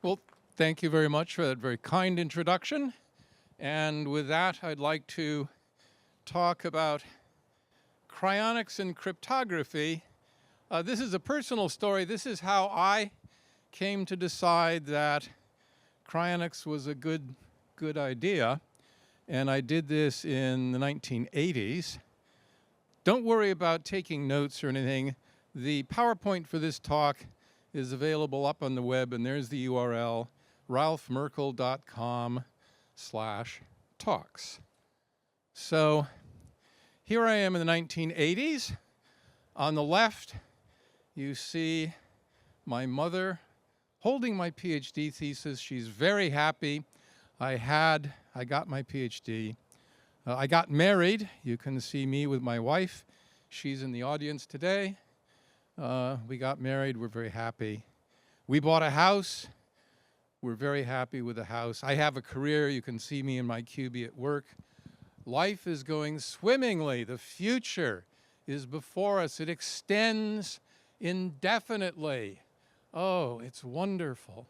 Well, thank you very much for that very kind introduction. And with that, I'd like to talk about cryonics and cryptography. This is a personal story. This is how I came to decide that cryonics was a good idea. And I did this in the 1980s. Don't worry about taking notes or anything. The PowerPoint for this talk is available up on the web, and there's the URL, ralphmerkle.com/talks. So here I am in the 1980s. On the left, you see my mother holding my PhD thesis. She's very happy. I got my PhD. I got married. You can see me with my wife. She's in the audience today. We got married. We're very happy. We bought a house. We're very happy with the house. I have a career. You can see me in my QB at work. Life is going swimmingly. The future is before us. It extends indefinitely. Oh, it's wonderful.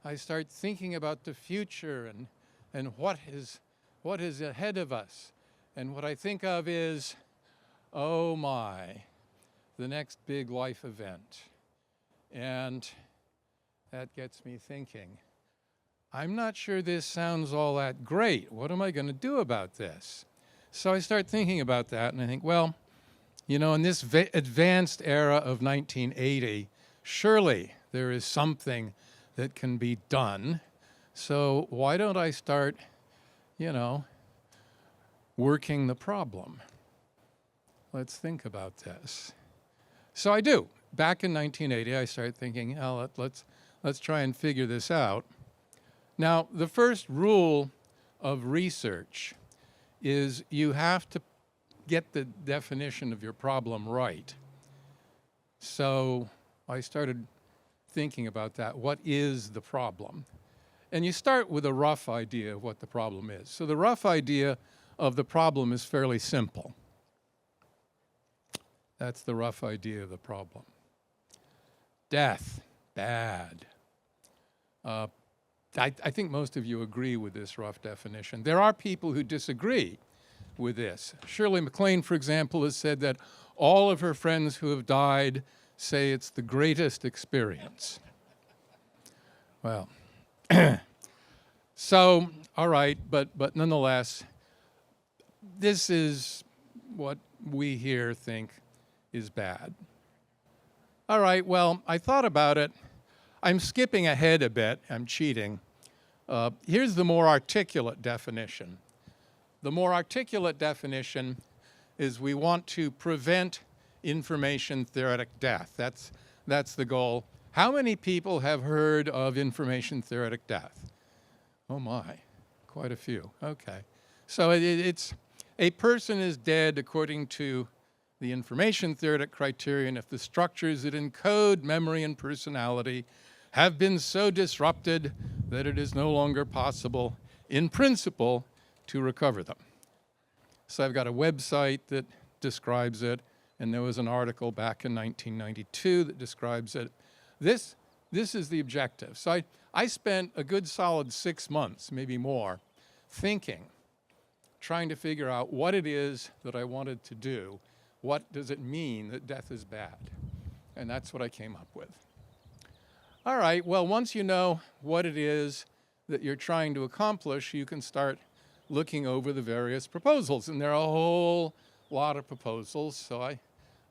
I start thinking about the future and what is ahead of us. And what I think of is, oh my, the next big life event. And that gets me thinking, I'm not sure this sounds all that great. What am I going to do about this? So I start thinking about that, and I think, well, you know, in this advanced era of 1980, surely there is something that can be done. So why don't I start, you know, working the problem? Let's think about this. So I do. Back in 1980, I started thinking, oh, let's try and figure this out. Now, the first rule of research is you have to get the definition of your problem right. So I started thinking about that. What is the problem? And you start with a rough idea of what the problem is. So the rough idea of the problem is fairly simple. That's the rough idea of the problem. Death, bad. I think most of you agree with this rough definition. There are people who disagree with this. Shirley MacLaine, for example, has said that all of her friends who have died say it's the greatest experience. Well, so, all right, but nonetheless, this is what we here think is bad. All right, well, I thought about it. I'm skipping ahead a bit. I'm cheating. Here's the more articulate definition. The more articulate definition is we want to prevent information theoretic death. That's the goal. How many people have heard of information theoretic death? Oh my, quite a few. Okay. So it's a person is dead according to the information theoretic criterion if the structures that encode memory and personality have been so disrupted that it is no longer possible, in principle, to recover them. So I've got a website that describes it, and there was an article back in 1992 that describes it. This is the objective. So I spent a good solid 6 months, maybe more, thinking, trying to figure out what it is that I wanted to do. What does it mean that death is bad? And that's what I came up with. All right, well, once you know what it is that you're trying to accomplish, you can start looking over the various proposals. And there are a whole lot of proposals, so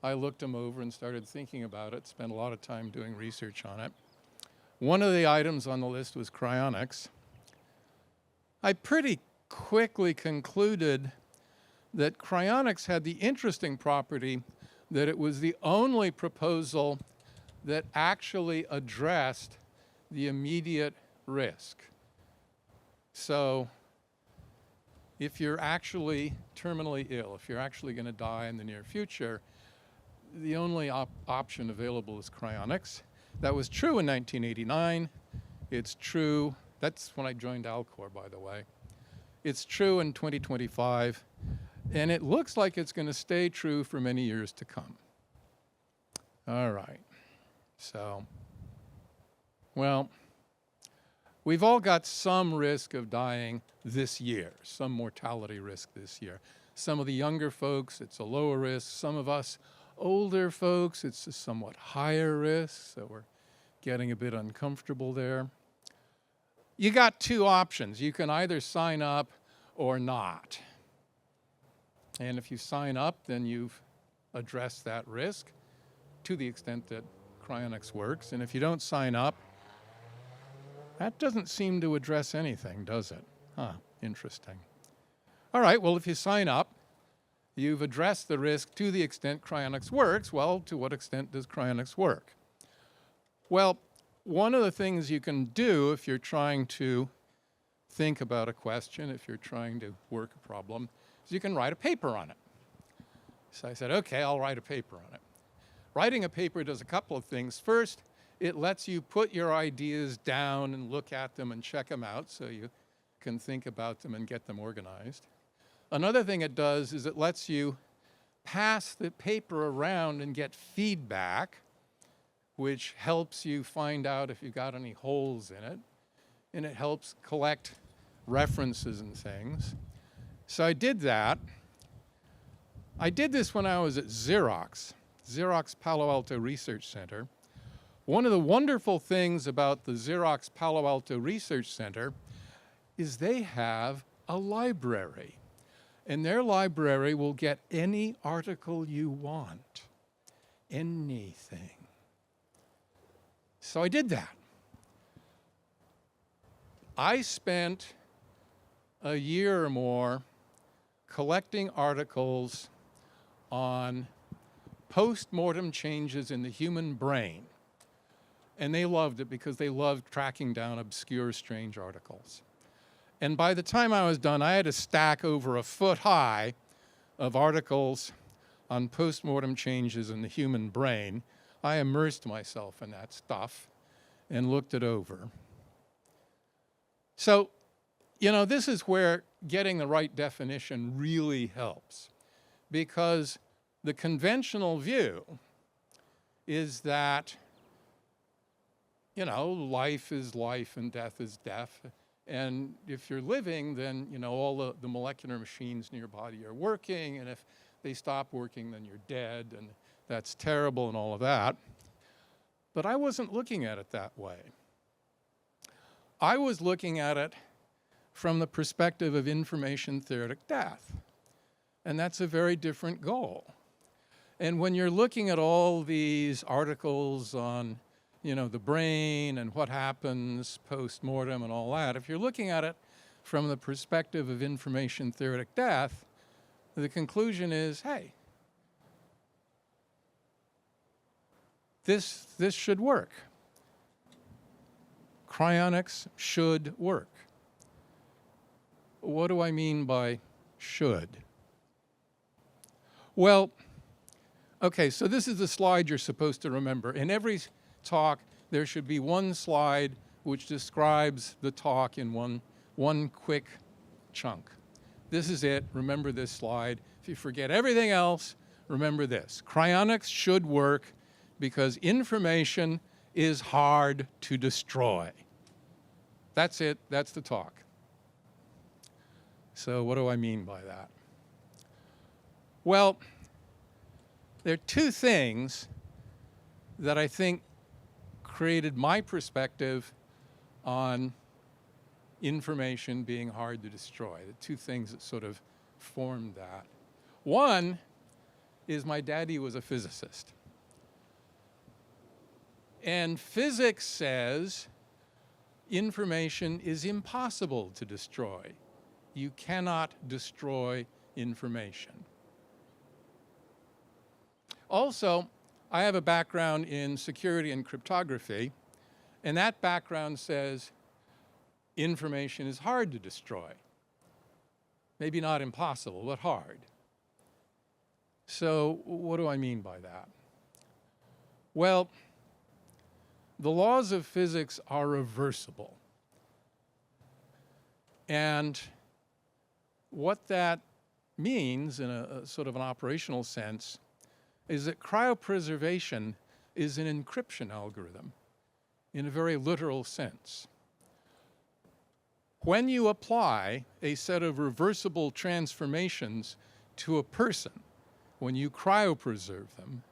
I looked them over and started thinking about it, spent a lot of time doing research on it. One of the items on the list was cryonics. I pretty quickly concluded that cryonics had the interesting property that it was the only proposal that actually addressed the immediate risk. So if you're actually terminally ill, if you're actually going to die in the near future, the only option available is cryonics. That was true in 1989. It's true, that's when I joined Alcor, by the way. It's true in 2025, and it looks like it's going to stay true for many years to come. All right. So, well, we've all got some risk of dying this year, some mortality risk this year. Some of the younger folks, it's a lower risk. Some of us older folks, it's a somewhat higher risk, so we're getting a bit uncomfortable there. You got two options. You can either sign up or not. And if you sign up, then you've addressed that risk to the extent that cryonics works. And if you don't sign up, that doesn't seem to address anything, does it? Huh, interesting. All right, well, if you sign up, you've addressed the risk to the extent cryonics works. Well, to what extent does cryonics work? Well, one of the things you can do if you're trying to think about a question, if you're trying to work a problem, is you can write a paper on it. So I said, okay, I'll write a paper on it. Writing a paper does a couple of things. First, it lets you put your ideas down and look at them and check them out so you can think about them and get them organized. Another thing it does is it lets you pass the paper around and get feedback, which helps you find out if you've got any holes in it, and it helps collect references and things. So I did that. I did this when I was at Xerox Palo Alto Research Center. One of the wonderful things about the Xerox Palo Alto Research Center is they have a library. And their library will get any article you want. Anything. So I did that. I spent a year or more collecting articles on post-mortem changes in the human brain. And they loved it because they loved tracking down obscure, strange articles. And by the time I was done, I had a stack over a foot high of articles on post-mortem changes in the human brain. I immersed myself in that stuff and looked it over. So, you know, this is where getting the right definition really helps, because the conventional view is that, you know, life is life and death is death. And if you're living, then, you know, all the molecular machines in your body are working, and if they stop working, then you're dead, and that's terrible and all of that. But I wasn't looking at it that way. I was looking at it from the perspective of information theoretic death. And that's a very different goal. And when you're looking at all these articles on, you know, the brain and what happens post-mortem and all that, if you're looking at it from the perspective of information theoretic death, the conclusion is, hey, this should work. Cryonics should work. What do I mean by should? Well, okay, so this is the slide you're supposed to remember. In every talk, there should be one slide which describes the talk in one quick chunk. This is it. Remember this slide. If you forget everything else, remember this. Cryonics should work because information is hard to destroy. That's it. That's the talk. So what do I mean by that? Well, there are two things that I think created my perspective on information being hard to destroy. The two things that sort of formed that. One is my daddy was a physicist. And physics says information is impossible to destroy. You cannot destroy information. Also, I have a background in security and cryptography, and that background says information is hard to destroy. Maybe not impossible, but hard. So what do I mean by that? Well, the laws of physics are reversible. And what that means in a sort of an operational sense is that cryopreservation is an encryption algorithm in a very literal sense. when you apply a set of reversible transformations to a person, when you cryopreserve them,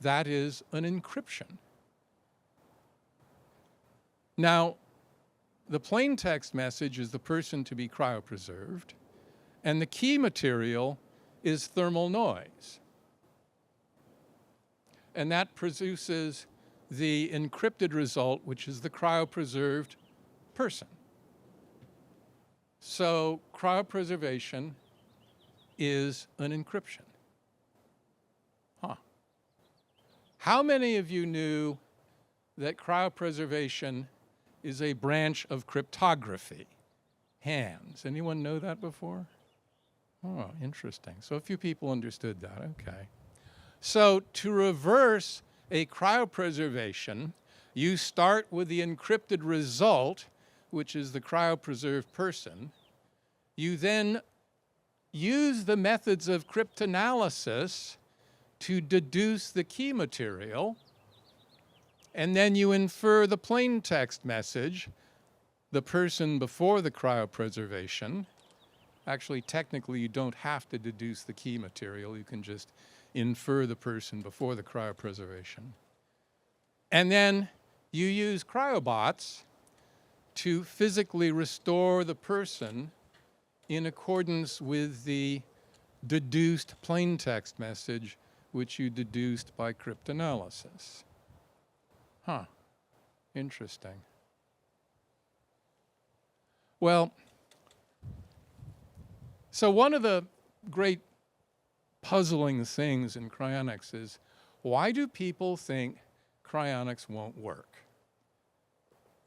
that is an encryption. Now, the plain text message is the person to be cryopreserved, and the key material is thermal noise. And that produces the encrypted result, which is the cryopreserved person. So cryopreservation is an encryption. Huh. How many of you knew that cryopreservation is a branch of cryptography? Hands. Anyone know that before? Oh, interesting. So a few people understood that. Okay. So to reverse a cryopreservation, you start with the encrypted result, which is the cryopreserved person. You then use the methods of cryptanalysis to deduce the key material, and then you infer the plain text message, the person before the cryopreservation. Actually, technically, you don't have to deduce the key material. You can just infer the person before the cryopreservation. And then you use cryobots to physically restore the person in accordance with the deduced plain text message, which you deduced by cryptanalysis. Huh, interesting. Well, so one of the great puzzling things in cryonics is, why do people think cryonics won't work?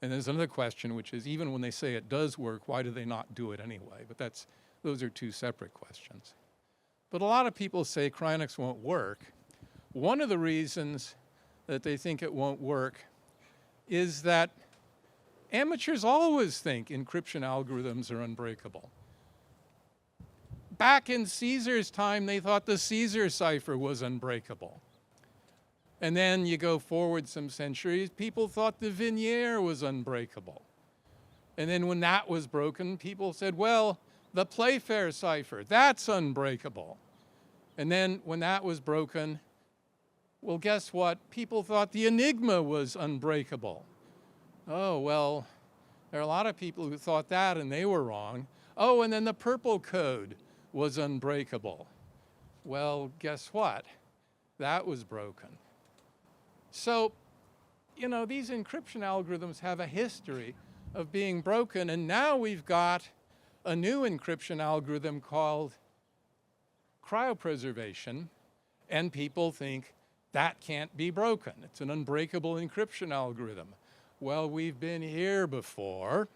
And there's another question, which is, even when they say it does work, why do they not do it anyway? But those are two separate questions. But a lot of people say cryonics won't work. One of the reasons that they think it won't work is that amateurs always think encryption algorithms are unbreakable. Back in Caesar's time, they thought the Caesar cipher was unbreakable. And then you go forward some centuries, people thought the Vignere was unbreakable. And then when that was broken, people said, well, the Playfair cipher, that's unbreakable. And then when that was broken, well, guess what? People thought the Enigma was unbreakable. Oh, well, there are a lot of people who thought that and they were wrong. Oh, and then the purple code was unbreakable. Well, guess what? That was broken. So, you know, these encryption algorithms have a history of being broken, and now we've got a new encryption algorithm called cryopreservation, and people think that can't be broken. It's an unbreakable encryption algorithm. Well, we've been here before.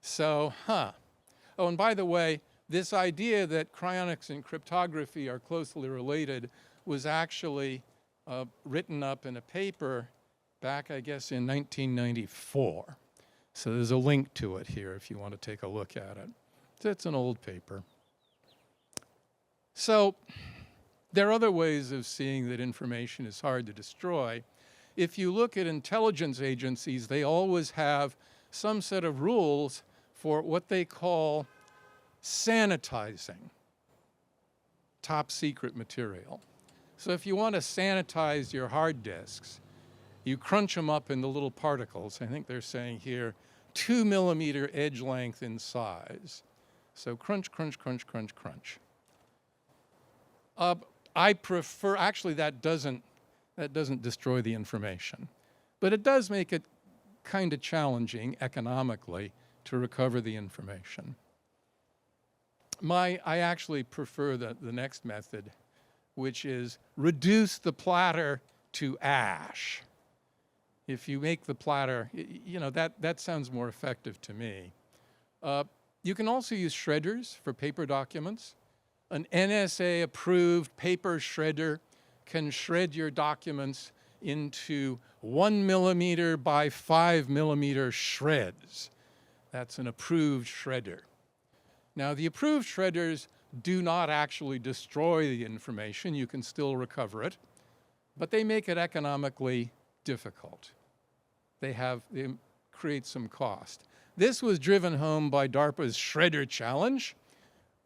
So, Oh, and by the way, this idea that cryonics and cryptography are closely related was actually written up in a paper back, I guess, in 1994. So there's a link to it here if you want to take a look at it. So it's an old paper. So there are other ways of seeing that information is hard to destroy. If you look at intelligence agencies, they always have some set of rules for what they call sanitizing top secret material. So if you want to sanitize your hard disks, you crunch them up into little particles. I think they're saying here 2 millimeter edge length in size. So crunch, crunch, crunch, crunch, crunch. I prefer, actually that doesn't destroy the information, but it does make it kind of challenging economically to recover the information. I actually prefer the next method, which is reduce the platter to ash. If you make the platter, you know, that sounds more effective to me. You can also use shredders for paper documents. An NSA-approved paper shredder can shred your documents into 1 millimeter by 5 millimeter shreds. That's an approved shredder. Now, the approved shredders do not actually destroy the information. You can still recover it, but they make it economically difficult. They create some cost. This was driven home by DARPA's Shredder Challenge,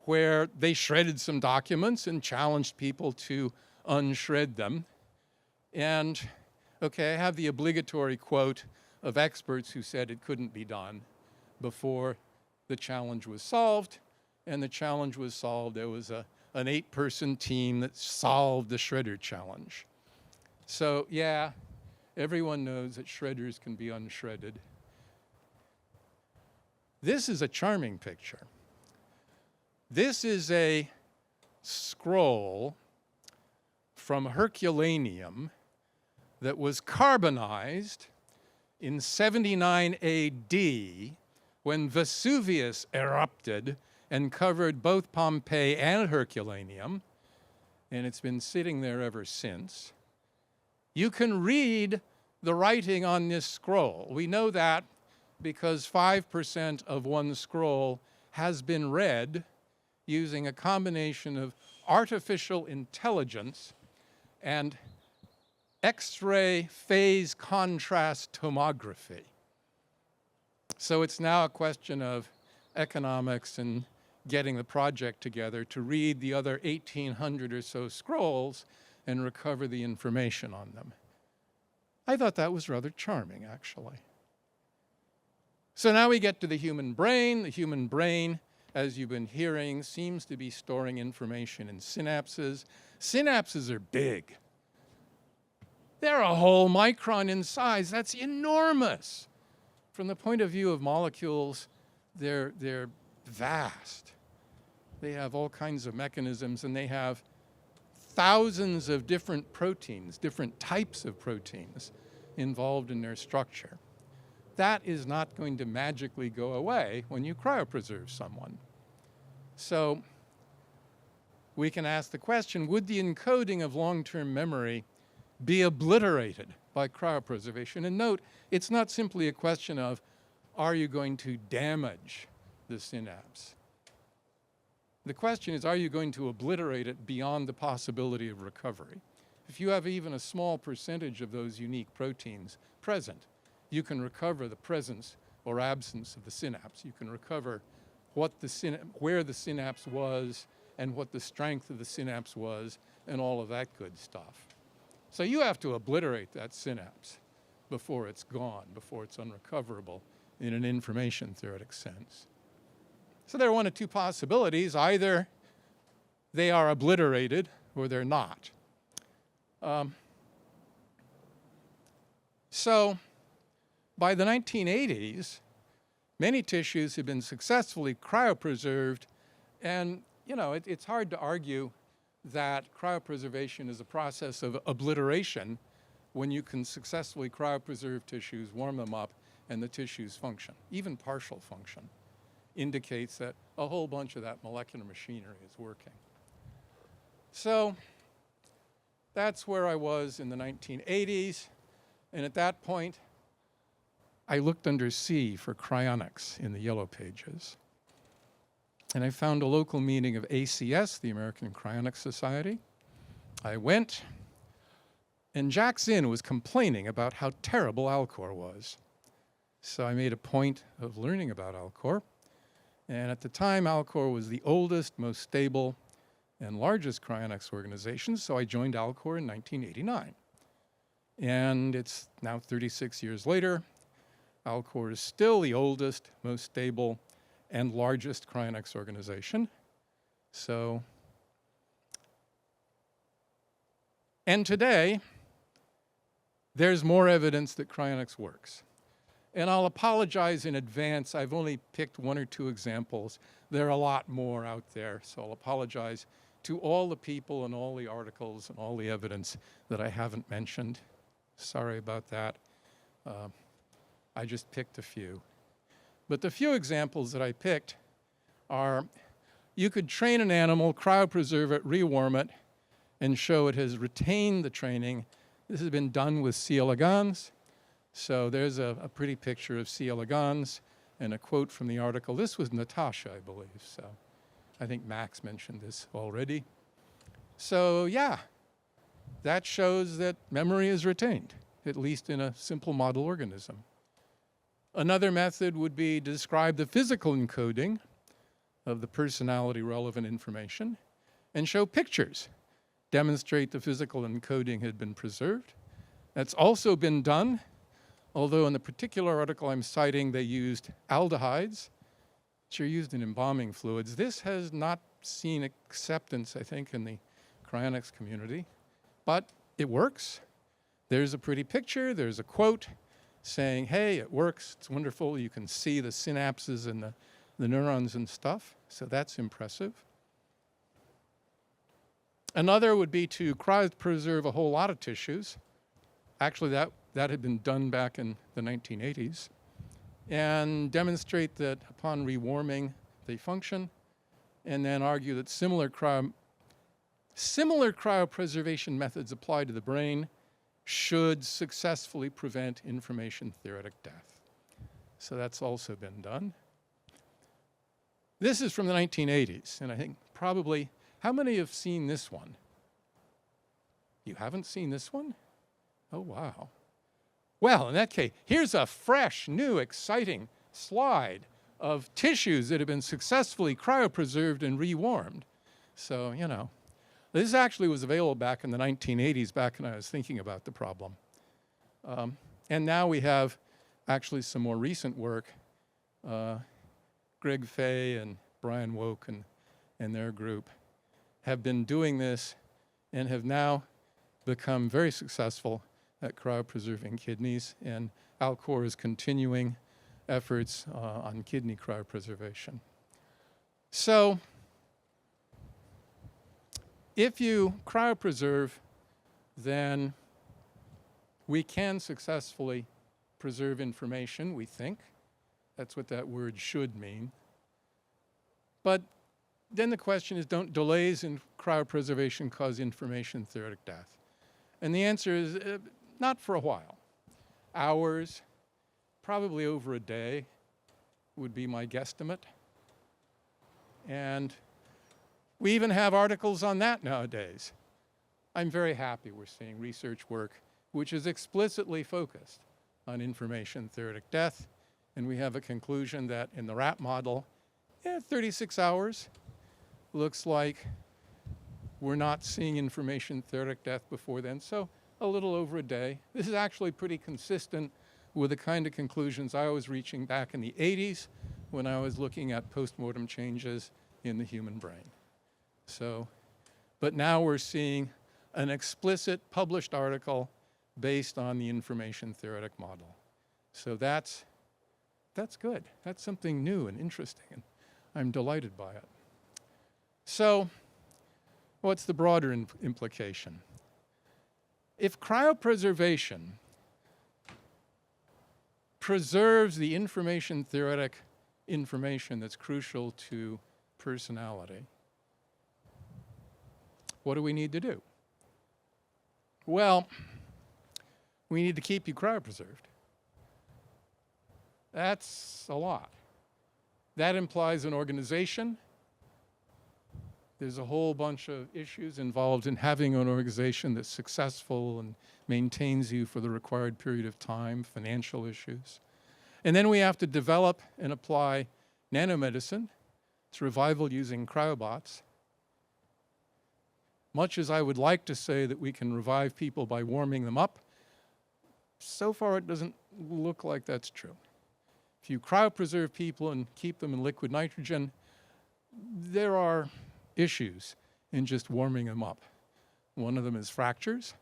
where they shredded some documents and challenged people to unshred them. And, okay, I have the obligatory quote of experts who said it couldn't be done before the challenge was solved. And the challenge was solved. There was an 8-person team that solved the Shredder Challenge. So, yeah, everyone knows that shredders can be unshredded. This is a charming picture. This is a scroll from Herculaneum that was carbonized in 79 AD when Vesuvius erupted and covered both Pompeii and Herculaneum, and it's been sitting there ever since. You can read the writing on this scroll. We know that because 5% of one scroll has been read using a combination of artificial intelligence and X-ray phase contrast tomography. So it's now a question of economics and getting the project together to read the other 1,800 or so scrolls and recover the information on them. I thought that was rather charming, actually. So now we get to the human brain. The human brain, as you've been hearing, seems to be storing information in synapses. Synapses are big. They're a whole micron in size. That's enormous. From the point of view of molecules, they're vast. They have all kinds of mechanisms, and they have thousands of different proteins, different types of proteins involved in their structure. That is not going to magically go away when you cryopreserve someone. So we can ask the question, would the encoding of long-term memory be obliterated by cryopreservation? And note, it's not simply a question of, are you going to damage the synapse? The question is, are you going to obliterate it beyond the possibility of recovery? If you have even a small percentage of those unique proteins present, you can recover the presence or absence of the synapse. You can recover where the synapse was and what the strength of the synapse was and all of that good stuff. So you have to obliterate that synapse before it's gone, before it's unrecoverable in an information theoretic sense. So there are one of two possibilities. Either they are obliterated or they're not. So by the 1980s, many tissues have been successfully cryopreserved, and it's hard to argue that cryopreservation is a process of obliteration when you can successfully cryopreserve tissues, warm them up, and the tissues function. Even partial function indicates that a whole bunch of that molecular machinery is working. So that's where I was in the 1980s, and at that point, I looked under C for cryonics in the yellow pages. And I found a local meeting of ACS, the American Cryonics Society. I went, and Jack Zinn was complaining about how terrible Alcor was. So I made a point of learning about Alcor. And at the time, Alcor was the oldest, most stable, and largest cryonics organization, so I joined Alcor in 1989. And it's now 36 years later. Alcor is still the oldest, most stable, and largest cryonics organization. So, and today, there's more evidence that cryonics works. And I'll apologize in advance. I've only picked one or two examples. There are a lot more out there, so I'll apologize to all the people and all the articles and all the evidence that I haven't mentioned. Sorry about that. I just picked a few. But the few examples that I picked are, you could train an animal, cryopreserve it, rewarm it, and show it has retained the training. This has been done with C. elegans. So there's a pretty picture of C. elegans and a quote from the article. This was Natasha, I believe. So I think Max mentioned this already. So yeah, that shows that memory is retained, at least in a simple model organism. Another method would be to describe the physical encoding of the personality-relevant information and show pictures, demonstrate the physical encoding had been preserved. That's also been done, although in the particular article I'm citing, they used aldehydes, which are used in embalming fluids. This has not seen acceptance, I think, in the cryonics community, but it works. There's a pretty picture, there's a quote saying, hey, it works, it's wonderful, you can see the synapses and the neurons and stuff, so that's impressive. Another would be to cryopreserve a whole lot of tissues. Actually, that had been done back in the 1980s, and demonstrate that upon rewarming, they function, and then argue that similar cryopreservation methods applied to the brain should successfully prevent information theoretic death. So that's also been done. This is from the 1980s, and I think probably, how many have seen this one? You haven't seen this one? Oh, wow. Well, in that case, here's a fresh, new, exciting slide of tissues that have been successfully cryopreserved and rewarmed. So, you know, this actually was available back in the 1980s, back when I was thinking about the problem. And now we have actually some more recent work. Greg Fay and Brian Woke and their group have been doing this and have now become very successful at cryopreserving kidneys, and Alcor is continuing efforts on kidney cryopreservation. So if you cryopreserve, then we can successfully preserve information, we think. That's what that word should mean. But then the question is, don't delays in cryopreservation cause information theoretic death? And the answer is not for a while. Hours, probably over a day would be my guesstimate. And we even have articles on that nowadays. I'm very happy we're seeing research work which is explicitly focused on information theoretic death, and we have a conclusion that in the rat model, 36 hours looks like we're not seeing information theoretic death before then, so a little over a day. This is actually pretty consistent with the kind of conclusions I was reaching back in the 80s when I was looking at postmortem changes in the human brain. So, but now we're seeing an explicit published article based on the information theoretic model. So that's good. That's something new and interesting, and I'm delighted by it. So what's the broader implication? If cryopreservation preserves the information theoretic information that's crucial to personality, what do we need to do? Well, we need to keep you cryopreserved. That's a lot. That implies an organization. There's a whole bunch of issues involved in having an organization that's successful and maintains you for the required period of time, financial issues. And then we have to develop and apply nanomedicine. It's revival using cryobots. Much as I would like to say that we can revive people by warming them up, so far it doesn't look like that's true. If you cryopreserve people and keep them in liquid nitrogen, there are issues in just warming them up. One of them is fractures.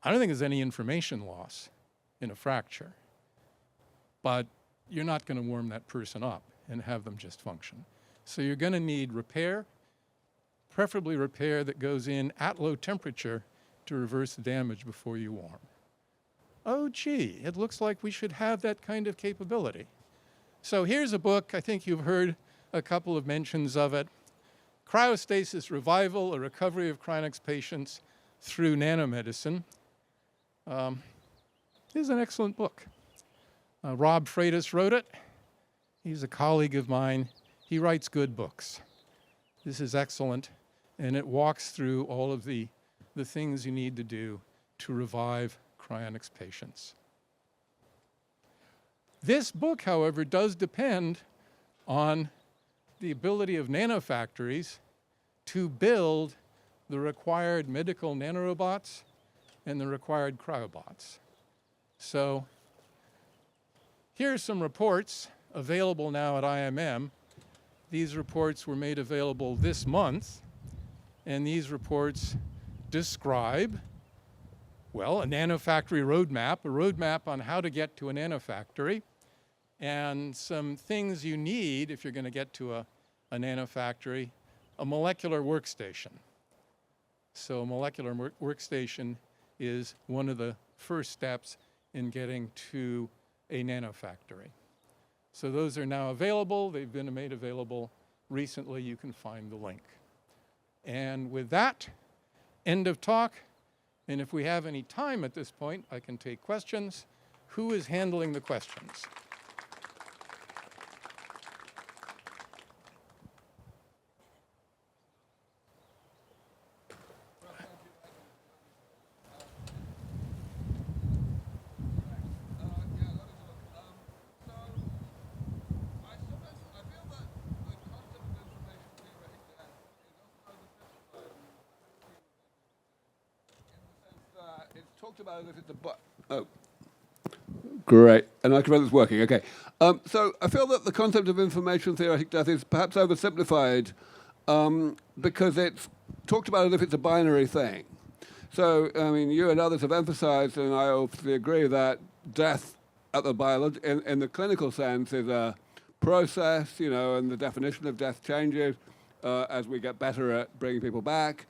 I don't think there's any information loss in a fracture, but you're not going to warm that person up and have them just function. So you're going to need repair, preferably repair that goes in at low temperature to reverse the damage before you warm. Oh, gee, it looks like we should have that kind of capability. So here's a book, I think you've heard a couple of mentions of it. Cryostasis Revival, a Recovery of Cryonics Patients Through Nanomedicine. This is an excellent book. Rob Freitas wrote it. He's a colleague of mine. He writes good books. This is excellent, and it walks through all of the things you need to do to revive cryonics patients. This book, however, does depend on the ability of nanofactories to build the required medical nanorobots and the required cryobots. So here's some reports available now at IMM. These reports were made available this month, and these reports describe, well, a nanofactory roadmap, a roadmap on how to get to a nanofactory, and some things you need if you're going to get to a nanofactory, a molecular workstation. So a molecular workstation is one of the first steps in getting to a nanofactory. So those are now available. They've been made available recently. You can find the link. And with that, end of talk. And if we have any time at this point, I can take questions. Who is handling the questions? Talked about it if it's oh, great. And I can remember it's working. Okay. So I feel that the concept of information theoretic death is perhaps oversimplified because it's talked about as if it's a binary thing. So, I mean, you and others have emphasized, and I obviously agree, that death at the in the clinical sense is a process, you know, and the definition of death changes as we get better at bringing people back.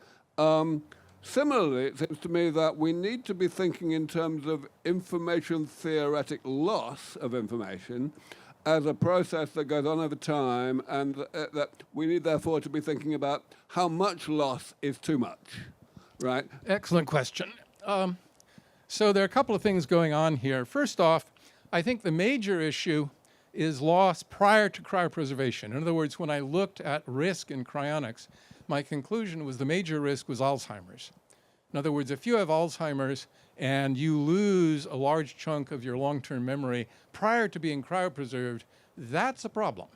Similarly, it seems to me that we need to be thinking in terms of information theoretic loss of information as a process that goes on over time, and that we need, therefore, to be thinking about how much loss is too much, right? Excellent question. So there are a couple of things going on here. First off, I think the major issue is loss prior to cryopreservation. In other words, when I looked at risk in cryonics, my conclusion was the major risk was Alzheimer's. In other words, if you have Alzheimer's and you lose a large chunk of your long-term memory prior to being cryopreserved, that's a problem.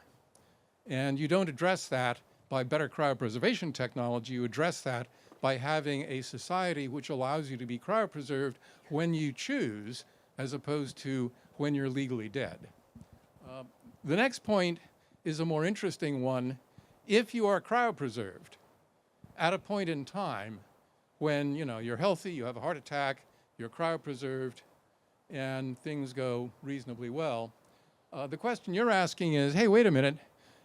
And you don't address that by better cryopreservation technology. You address that by having a society which allows you to be cryopreserved when you choose, as opposed to when you're legally dead. The next point is a more interesting one. If you are cryopreserved at a point in time when, you know, you're healthy, you have a heart attack, you're cryopreserved, and things go reasonably well, the question you're asking is, hey, wait a minute,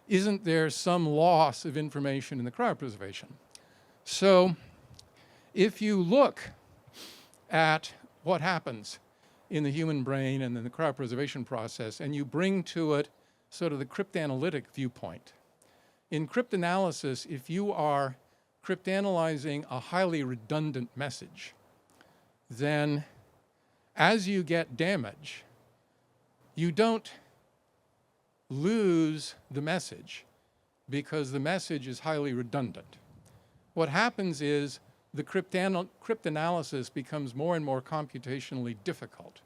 isn't there some loss of information in the cryopreservation? So if you look at what happens in the human brain and in the cryopreservation process, and you bring to it sort of the cryptanalytic viewpoint. In cryptanalysis, if you are cryptanalyzing a highly redundant message, then as you get damage, you don't lose the message because the message is highly redundant. What happens is the cryptanalysis becomes more and more computationally difficult.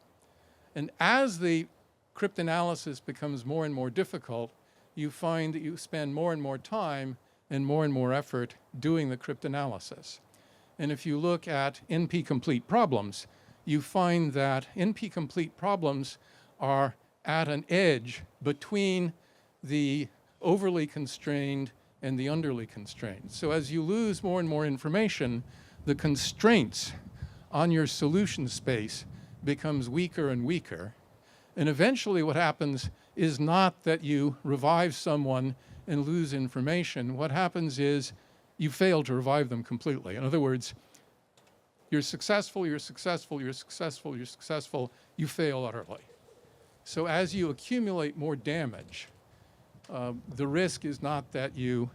And as the cryptanalysis becomes more and more difficult, you find that you spend more and more time and more effort doing the cryptanalysis. And if you look at NP-complete problems, you find that NP-complete problems are at an edge between the overly constrained and the underly constrained. So as you lose more and more information, the constraints on your solution space becomes weaker and weaker. And eventually what happens is not that you revive someone and lose information. What happens is you fail to revive them completely. In other words, you're successful, you're successful, you're successful, you're successful, you fail utterly. So as you accumulate more damage, the risk is not that you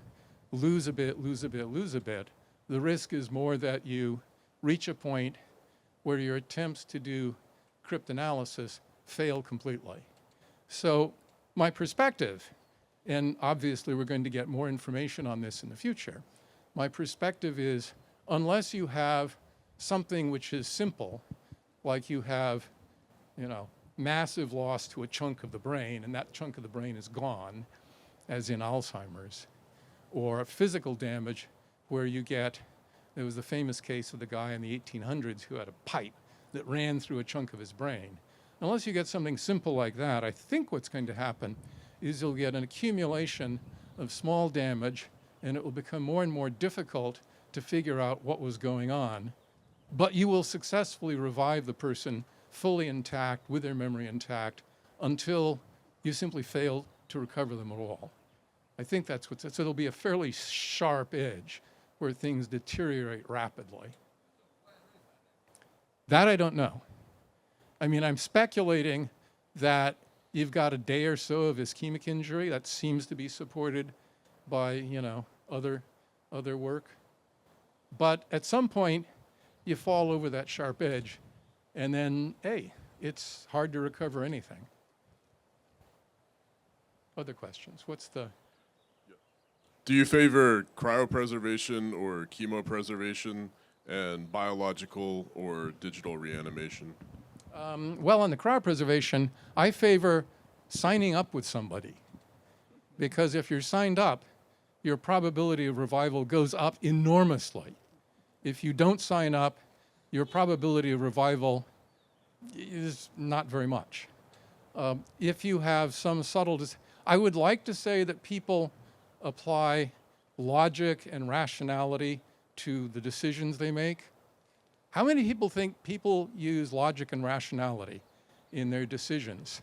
lose a bit, lose a bit, lose a bit. The risk is more that you reach a point where your attempts to do cryptanalysis fail completely. So my perspective, and obviously we're going to get more information on this in the future, my perspective is unless you have something which is simple, like you have, you know, massive loss to a chunk of the brain, and that chunk of the brain is gone, as in Alzheimer's, or physical damage where you get, there was the famous case of the guy in the 1800s who had a pipe that ran through a chunk of his brain. Unless you get something simple like that, I think what's going to happen is you'll get an accumulation of small damage, and it will become more and more difficult to figure out what was going on. But you will successfully revive the person fully intact, with their memory intact, until you simply fail to recover them at all. I think that's what's, so there'll be a fairly sharp edge where things deteriorate rapidly. That I don't know. I mean, I'm speculating that you've got a day or so of ischemic injury. That seems to be supported by, you know, other work. But at some point, you fall over that sharp edge, and then, hey, it's hard to recover anything. Other questions? What's the... Do you favor cryopreservation or chemopreservation, and biological or digital reanimation? Well, on the cryopreservation, I favor signing up with somebody. Because if you're signed up, your probability of revival goes up enormously. If you don't sign up, your probability of revival is not very much. If you have some subtle... I would like to say that people apply logic and rationality to the decisions they make. How many people think people use logic and rationality in their decisions?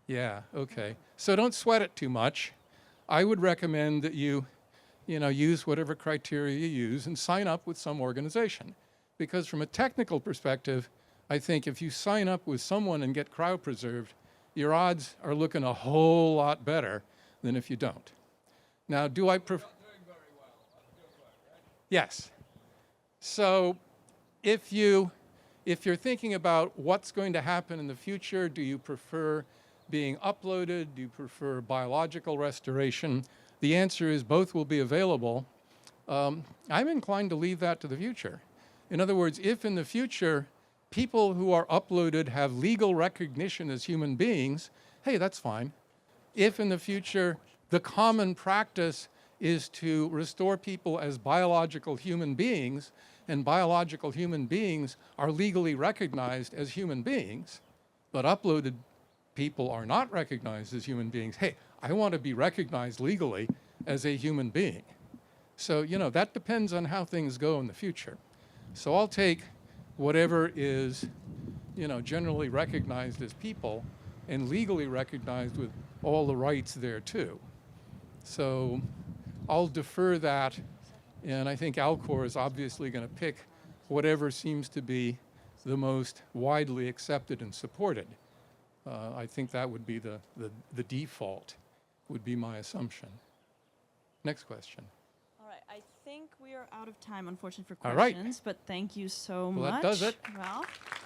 Yeah, okay. So don't sweat it too much. I would recommend that you use whatever criteria you use and sign up with some organization. Because from a technical perspective, I think if you sign up with someone and get cryopreserved, your odds are looking a whole lot better than if you don't. Now, do I prefer... Yes. So if you're thinking about what's going to happen in the future, do you prefer being uploaded? Do you prefer biological restoration? The answer is both will be available. I'm inclined to leave that to the future. In other words, if in the future people who are uploaded have legal recognition as human beings, hey, that's fine. If in the future the common practice is to restore people as biological human beings, and biological human beings are legally recognized as human beings, but uploaded people are not recognized as human beings, hey, I want to be recognized legally as a human being. So, you know, that depends on how things go in the future. So I'll take whatever is, you know, generally recognized as people and legally recognized with all the rights there too. So I'll defer that, and I think Alcor is obviously going to pick whatever seems to be the most widely accepted and supported. I think that would be the default, would be my assumption. Next question. All right, I think we are out of time, unfortunately, for All right. questions, but thank you so much. Well, that does it. Ralph.